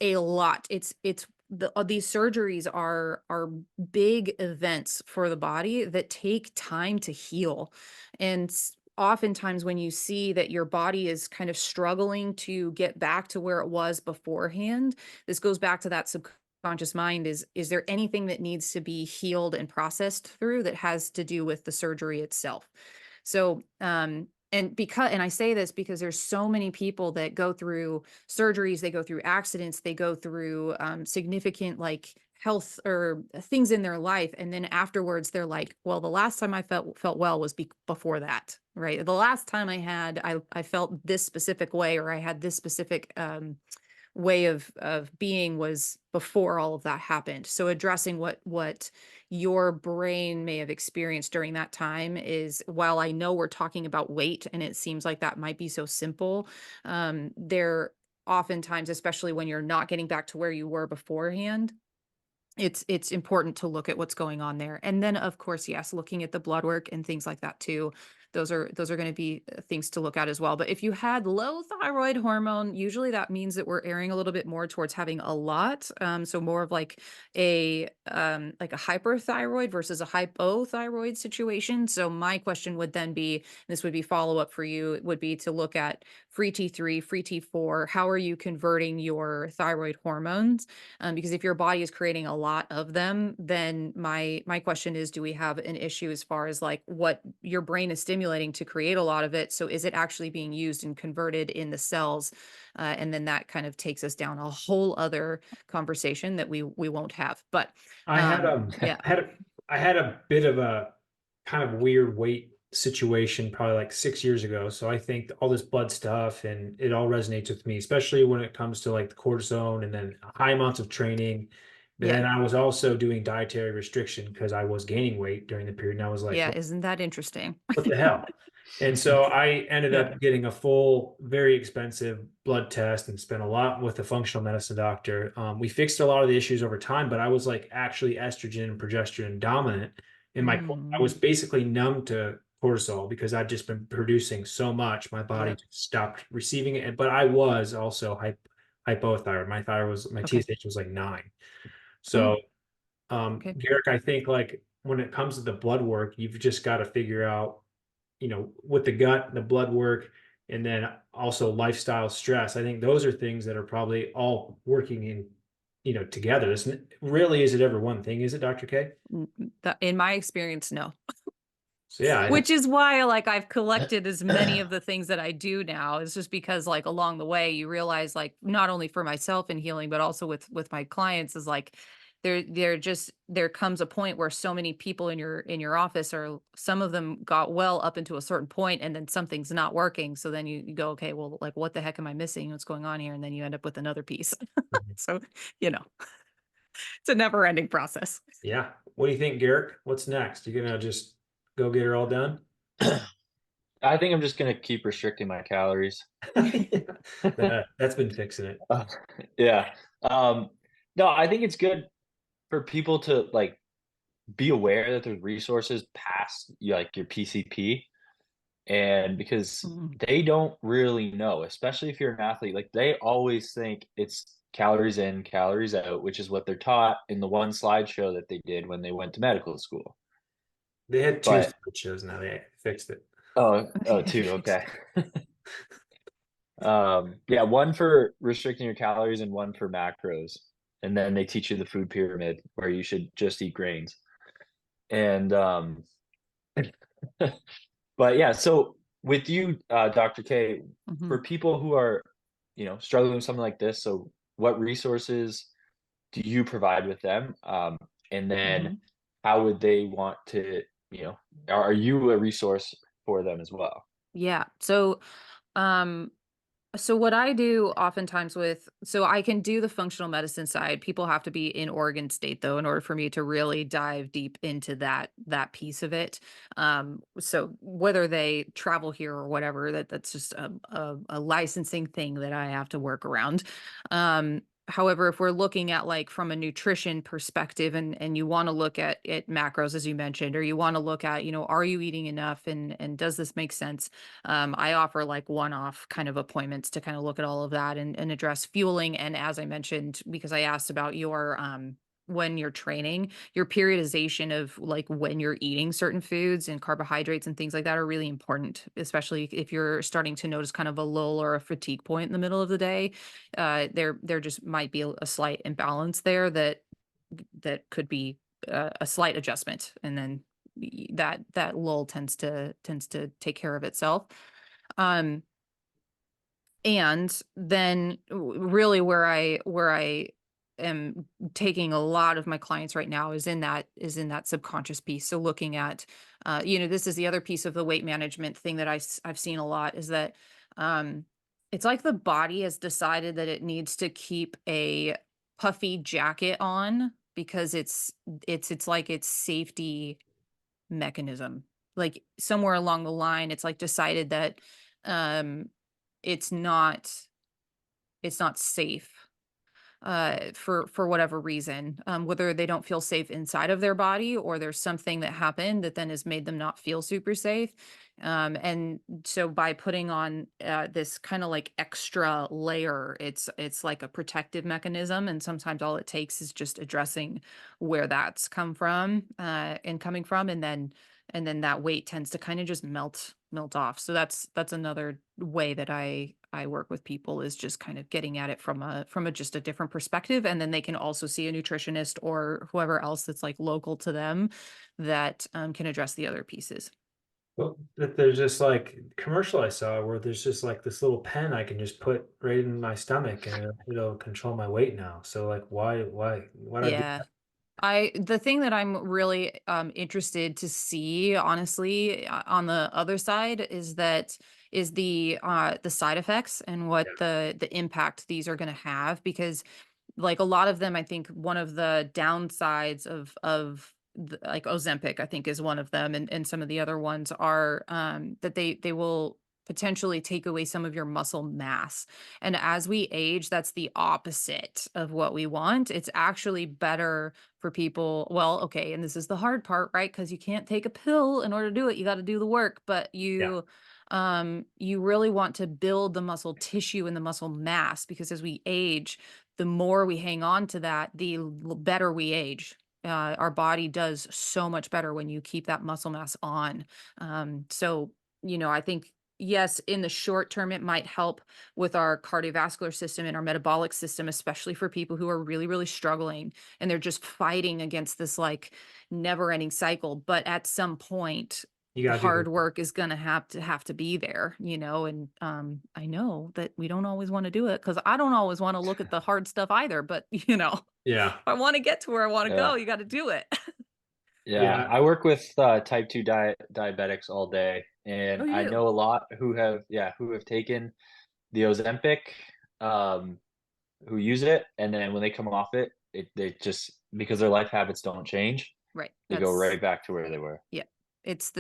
a lot. These surgeries are big events for the body that take time to heal. And oftentimes when you see that your body is kind of struggling to get back to where it was beforehand, this goes back to that subconscious mind. Is there anything that needs to be healed and processed through that has to do with the surgery itself? So, and I say this because there's so many people that go through surgeries, they go through accidents, they go through significant health or things in their life, and then afterwards they're like, well, the last time I felt well was before that, right? The last time I felt this specific way, or I had this specific way of being, was before all of that happened. So addressing what your brain may have experienced during that time is, while I know we're talking about weight and it seems like that might be so simple, there oftentimes, especially when you're not getting back to where you were beforehand, it's important to look at what's going on there. And then, of course, yes, looking at the blood work and things like that too. Those are going to be things to look at as well. But if you had low thyroid hormone, usually that means that we're erring a little bit more towards having a lot. So more of a hyperthyroid versus a hypothyroid situation. So my question would then be, this would be follow up for you, it would be to look at free T3, free T4. How are you converting your thyroid hormones? Because if your body is creating a lot of them, then my question is, do we have an issue as far as what your brain is stimulating to create a lot of it? So is it actually being used and converted in the cells? And then that kind of takes us down a whole other conversation that we won't have. But I had yeah. I had a bit of a kind of weird weight situation probably like 6 years ago. So I think all this blood stuff and it all resonates with me, especially when it comes to like the cortisone and then high amounts of training. But Yeah. then I was also doing dietary restriction because I was gaining weight during the period. And I was like, Yeah. Isn't that interesting? what the hell? And so I ended Yeah. up getting a full, very expensive blood test and spent a lot with a functional medicine doctor. We fixed a lot of the issues over time, but I was like actually estrogen and progesterone dominant. And I was Mm, basically numb to cortisol because I'd just been producing so much, my body yep. just stopped receiving it. But I was also hypothyroid. My Okay. TSH was like 9. Oh, So okay. Garrick, I think like when it comes to the blood work, you've just got to figure out, with the gut, the blood work, and then also lifestyle stress. I think those are things that are probably all working together. This really, is it ever one thing? Is it, Dr. K? In my experience, no. So yeah, Which is why like I've collected as many of the things that I do now. It's just because like along the way you realize like not only for myself in healing, but also with my clients is like there comes a point where so many people in your office are some of them got well up into a certain point and then something's not working. So then you go, okay, well, like what the heck am I missing? What's going on here? And then you end up with another piece. So, you know, it's a never ending process. yeah. What do you think, Garrick? What's next? You gonna just go get her all done? I think I'm just gonna keep restricting my calories. That's been fixing it. Uh, yeah. Um, no, I think it's good for people to like be aware that there's resources past like your PCP, and because Mhm. they don't really know, especially if you're an athlete, like they always think it's calories in, calories out, which is what they're taught in the one slideshow that they did when they went to medical school. They had 2 But slideshows now. They fixed it. oh, two, okay. Yeah, one for restricting your calories and one for macros. And then they teach you the food pyramid where you should just eat grains. And but yeah, so with you, Dr. K, Mhm. for people who are, struggling with something like this, so what resources do you provide with them? And then Mhm. how would they want to, you know, are you a resource for them as well? Yeah. Um, so what I do oftentimes so I can do the functional medicine side. People have to be in Oregon State though, in order for me to really dive deep into that piece of it. So whether they travel here or whatever, that's just a licensing thing that I have to work around. However, if we're looking at like from a nutrition perspective and you want to look at macros as you mentioned, or you want to look at, are you eating enough and does this make sense? I offer like one-off kind of appointments to kind of look at all of that and address fueling. And as I mentioned, because I asked about your when you're training, your periodization of like when you're eating certain foods and carbohydrates and things like that are really important, especially if you're starting to notice kind of a lull or a fatigue point in the middle of the day. There just might be a slight imbalance there that could be a slight adjustment, and then that lull tends to take care of itself. Um, and then really where I am taking a lot of my clients right now is in that subconscious piece. So looking at, this is the other piece of the weight management thing that I've seen a lot is that, um, it's like the body has decided that it needs to keep a puffy jacket on because it's like its safety mechanism. Like somewhere along the line, it's like decided that um it's not it's not safe for whatever reason, whether they don't feel safe inside of their body or there's something that happened that then has made them not feel super safe. And so by putting on this kind of like extra layer, it's like a protective mechanism. And sometimes all it takes is just addressing where that's come from and coming from, and then that weight tends to kind of just melt off. So that's another way that I work with people is just kind of getting at it from a just a different perspective, and then they can also see a nutritionist or whoever else that's like local to them that can address the other pieces. Well, that there's just like commercial I saw where there's just like this little pen I can just put right in my stomach and it'll control my weight now. So like why do I do Yeah. that? The thing that I'm really interested to see, honestly, on the other side is the side effects and what the impact these are going to have, because like a lot of them, I think one of the downsides like Ozempic, I think is one of them, and some of the other ones are that they will potentially take away some of your muscle mass. And as we age, that's the opposite of what we want. It's actually better for people. Well, okay, and this is the hard part, right? Because you can't take a pill in order to do it. You got to do the work, but Yeah. you really want to build the muscle tissue and the muscle mass, because as we age, the more we hang on to that, better we age. Our body does so much better when you keep that muscle mass on. So, I think, yes, in the short term, it might help with our cardiovascular system and our metabolic system, especially for people who are really, really struggling and they're just fighting against this like never ending cycle. But at some point, You the got to do hard the work is going to have to be there, and I know that we don't always want to do it, because I don't always want to look at the hard stuff either, but if Yeah. I want to get to where I want to Yeah. go, you got to do it. Yeah, Yeah. I work with type 2 diabetics all day, and Oh, I you know a lot who have taken the Ozempic, um, who use it, and then when they come off it, they just, because their life habits don't change, right, they go that's right back to where they were. yeah. It's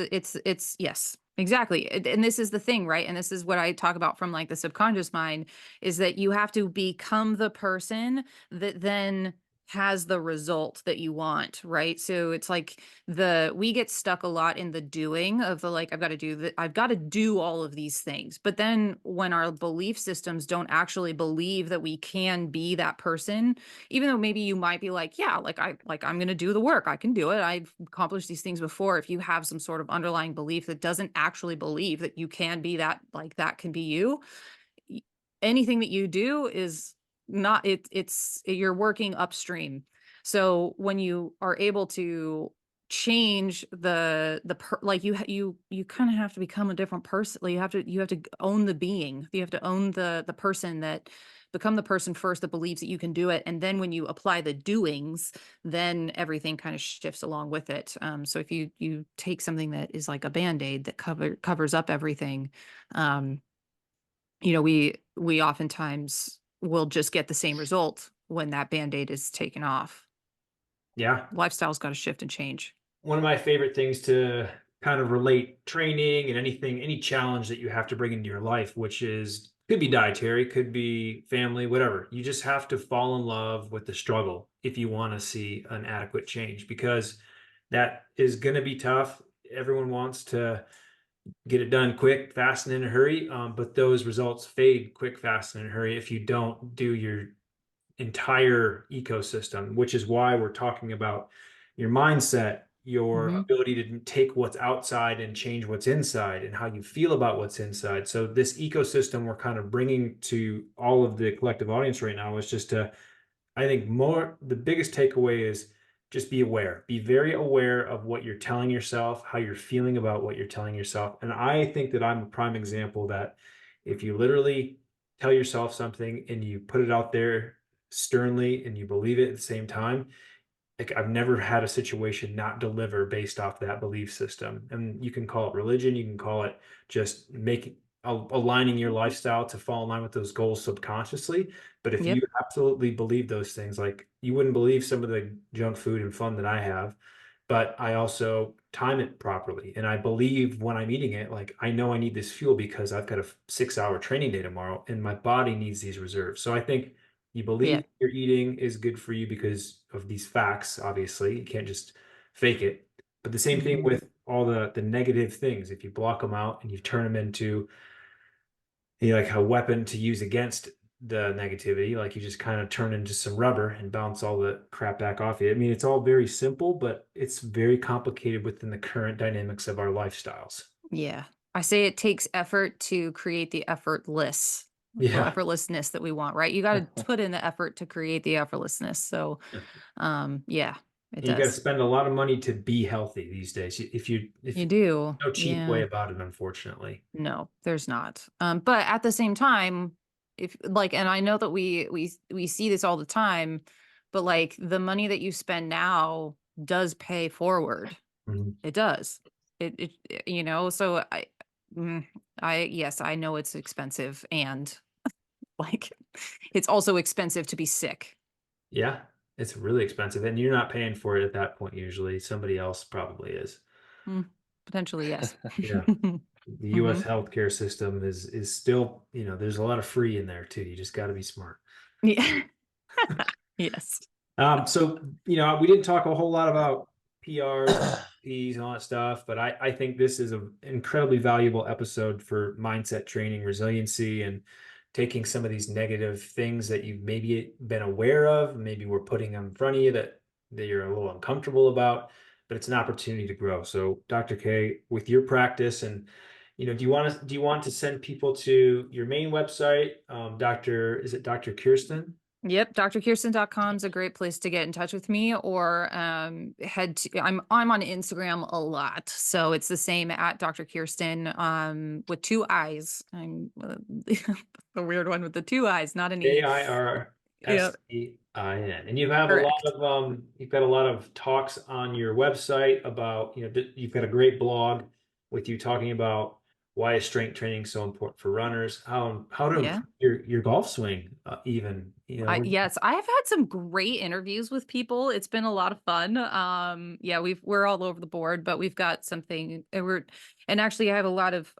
yes, exactly. And this is the thing, right? And this is what I talk about from like the subconscious mind, is that you have to become the person that then has the result that you want, right? So it's like we get stuck a lot in the doing of the like, I've got to do all of these things. But then when our belief systems don't actually believe that we can be that person, even though maybe you might be like, yeah, I'm going to do the work. I can do it. I've accomplished these things before. If you have some sort of underlying belief that doesn't actually believe that you can be that, like that can be you, y- anything that you do is not you're working upstream. So when you are able to change like you kind of have to become a different person. Like you have to own the being. You have to own the person, that become the person first that believes that you can do it, and then when you apply the doings, then everything kind of shifts along with it. So if you take something that is like a band-aid that covers up everything, um we oftentimes will just get the same result when that band-aid is taken off. Yeah. Lifestyle's got to shift and change. One of my favorite things to kind of relate training and any challenge that you have to bring into your life, which is could be dietary, could be family, whatever. You just have to fall in love with the struggle if you want to see an adequate change, because that is going to be tough. Everyone wants to get it done quick, fast, and in a hurry. But those results fade quick, fast, and in a hurry if you don't do your entire ecosystem, which is why we're talking about your mindset, your Hmm. ability to take what's outside and change what's inside, and how you feel about what's inside. So this ecosystem we're kind of bringing to all of the collective audience right now is just to, I think the biggest takeaway is just be aware. Be very aware of what you're telling yourself, how you're feeling about what you're telling yourself. And I think that I'm a prime example that if you literally tell yourself something and you put it out there sternly and you believe it at the same time, like I've never had a situation not deliver based off that belief system. And you can call it religion, you can call it just aligning your lifestyle to fall in line with those goals subconsciously. But if you Yep. absolutely believe those things, like you wouldn't believe some of the junk food and fun that I have, but I also time it properly. And I believe when I'm eating it, like I know I need this fuel because I've got a 6 hour training day tomorrow and my body needs these reserves. So I think you Yeah. believe you're eating is good for you because of these facts. Obviously, you can't just fake it. But the same thing Hmm. with all the negative things. If you block them out and you turn them into like a weapon to use against the negativity, like you just kind of turn into some rubber and bounce all the crap back off you. I mean, it's all very simple, but it's very complicated within the current dynamics of our lifestyles. Yeah. I say it takes effort to create the Yeah. effortlessness that we want, right? You got to put in the effort to create the effortlessness. So, yeah, it You got to does. spend a lot of money to be healthy these days. If You do. no cheap way Yeah. about it, unfortunately. No, there's not. But at the same time, if like, and I know that we see this all the time, but like the money that you spend now does pay forward. Mhm. It does. You know, so yes, I know it's expensive, and like it's also expensive to be sick. Yeah, it's really expensive, and you're not paying for it at that point usually. Somebody else probably is. Mm, potentially, yes. Yeah. The US Mhm. healthcare system is still, there's a lot of free in there too. You just got to be smart. Yeah. Yes. So, we didn't talk a whole lot about PRs, Ps, and all that stuff, but I think this is an incredibly valuable episode for mindset training, resiliency, and taking some of these negative things that you've maybe been aware of, maybe we're putting them in front of you that you're a little uncomfortable about, but it's an opportunity to grow. So, Dr. K, with your practice and do you want to send people to your main website? Is it Dr. Kirstin? Yep, drkirstin.com is a great place to get in touch with me, or head to I'm on Instagram a lot. So it's the same at Dr. Kirstin with two eyes. I'm the weird one with the two eyes, not an E. Yeah, Kirstin. And you have a lot correct. of you've got a lot of talks on your website about, you've got a great blog with you talking about why is strength training so important for runners, how to Yeah. improve your golf swing, even, Yes, I have had some great interviews with people. It's been a lot of fun. Yeah, we're all over the board, but we've got something and actually I have a lot of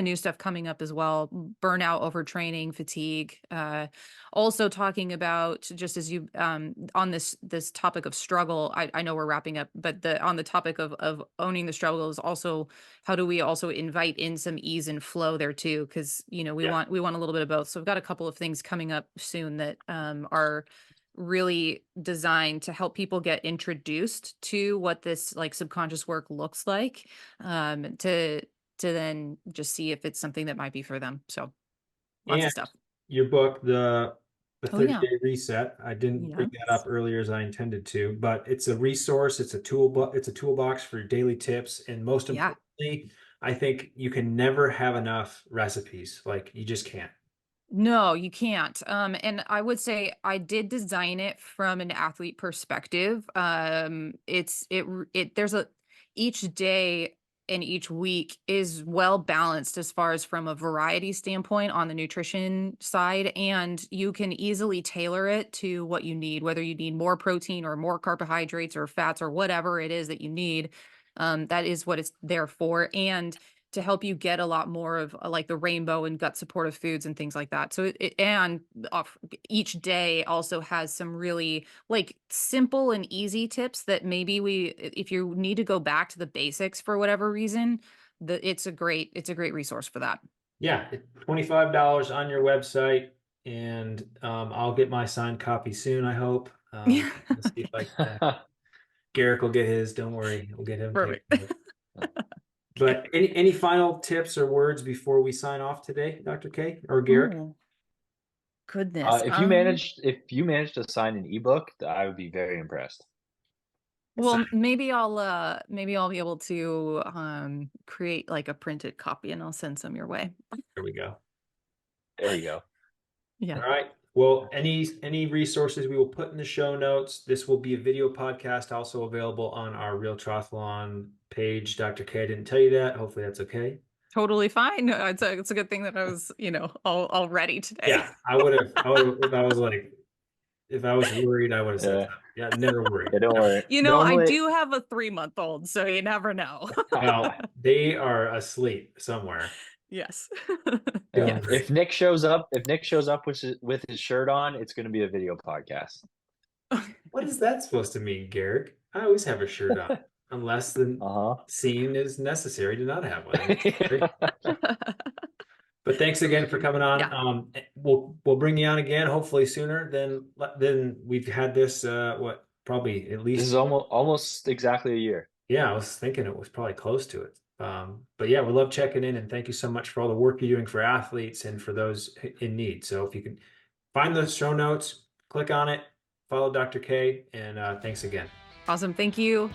new stuff coming up as well. Burnout, overtraining, fatigue. Also talking about, just as you on this topic of struggle, I know we're wrapping up, but on the topic of owning the struggle is also how do we also invite in some ease and flow there too, because Yeah. we want a little bit of both. So we've got a couple of things coming up soon that are really designed to help people get introduced to what this like subconscious work looks like, to then just see if it's something that might be for them. So lots And of stuff. your book, the Oh 30 yeah. day reset. I didn't bring that up Yes. earlier as I intended to, but it's a resource. It's a toolbox for daily tips. And most Yeah. importantly, I think you can never have enough recipes. Like you just can't. No, you can't. And I would say I did design it from an athlete perspective. There's each day and each week is well balanced as far as from a variety standpoint on the nutrition side, and you can easily tailor it to what you need, whether you need more protein or more carbohydrates or fats or whatever it is that you need. That is what it's there for. And to help you get a lot more of like the rainbow and gut supportive foods and things like that. So each day also has some really like simple and easy tips that maybe if you need to go back to the basics for whatever reason, it's a great resource for that. Yeah, $25 on your website, and I'll get my signed copy soon. I hope. Let's see if Garrick will get his. Don't worry, we'll get him taken Perfect. care of. But any final tips or words before we sign off today, Dr. K or Garrick? Oh, goodness. If you managed to sign an ebook, I would be very impressed. Well, maybe I'll be able to create like a printed copy and I'll send some your way. There we go. There you go. Yeah. All right. Well, any resources we will put in the show notes. This will be a video podcast, also available on our Real Triathlon page. Dr. K, I didn't tell you that. Hopefully that's okay. Totally fine. It's a good thing that I was, all ready today. Yeah, I would have if I was worried, I would have said Yeah. something. Yeah, never worry. Yeah, don't worry. I Normally, do have a 3-month-old, so you never know. Well, they are asleep somewhere. Yes. Yeah. if Nick shows up with his shirt on, it's going to be a video podcast. What is that supposed to mean, Garrick? I always have a shirt on, unless the scene is necessary to not have one. But thanks again for coming on. Yeah. We'll bring you on again, hopefully sooner than we've had this. Probably at least. This is almost exactly a year. Yeah, I was thinking it was probably close to it. But yeah, we love checking in, and thank you so much for all the work you're doing for athletes and for those in need. So if you can find the show notes, click on it, follow Dr. K, and thanks again. Awesome. Thank you.